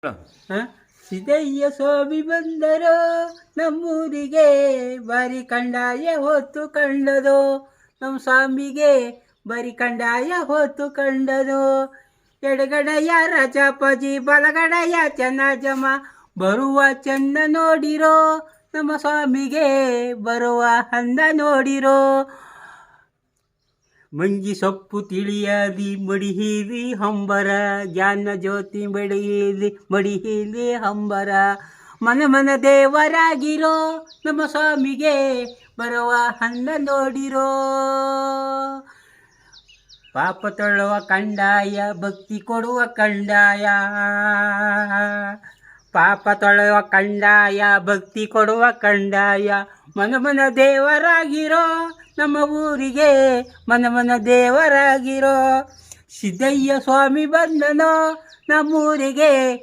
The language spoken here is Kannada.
ಹ? ಸಿದ್ದಯ್ಯ ಸ್ವಾಮಿ ಬಂದರೋ ನಮ್ಮೂರಿಗೆ, ಬರಿ ಕಂಡಾಯ ಹೊತ್ತು ಕಂಡದೋ ನಮ್ಮ ಸ್ವಾಮಿಗೆ, ಬರಿ ಕಂಡಾಯ ಹೊತ್ತು ಕಂಡದೋ. ಎಡಗಡೆಯ ರಜಾಪಜಿ ಬಲಗಡೆಯ ಚೆನ್ನಜಮ, ಬರುವ ಚಂದ ನೋಡಿರೋ ನಮ್ಮ ಸ್ವಾಮಿಗೆ, ಬರುವ ಹಂದ ನೋಡಿರೋ. ಮಂಜಿ ಸೊಪ್ಪು ತಿಳಿಯಲಿ ಮಡಿಹೀಲಿ ಹಂಬರ, ಜ್ಞಾನ ಜ್ಯೋತಿ ಮಡಿಹೀಲಿ ಹಂಬರ. ಮನ ಮನ ದೇವರಾಗಿರೋ ನಮ್ಮ ಸ್ವಾಮಿಗೆ, ಬರುವ ಹಂದ ನೋಡಿರೋ. ಪಾಪ ತೊಳುವ ಕಂಡಾಯ, ಭಕ್ತಿ ಕೊಡುವ ಕಂಡಾಯ, ಪಾಪ ತೊಳೆಯುವ ಕಂಡಾಯ, ಭಕ್ತಿ ಕೊಡುವ ಕಂಡಾಯ. ಮನ ಮನ ದೇವರಾಗಿರೋ ನಮ್ಮ ಊರಿಗೆ, ಮನ ಮನ ದೇವರಾಗಿರೋ. ಸಿದ್ದಯ್ಯ ಸ್ವಾಮಿ ಬಂದನೋ ನಮ್ಮೂರಿಗೆ,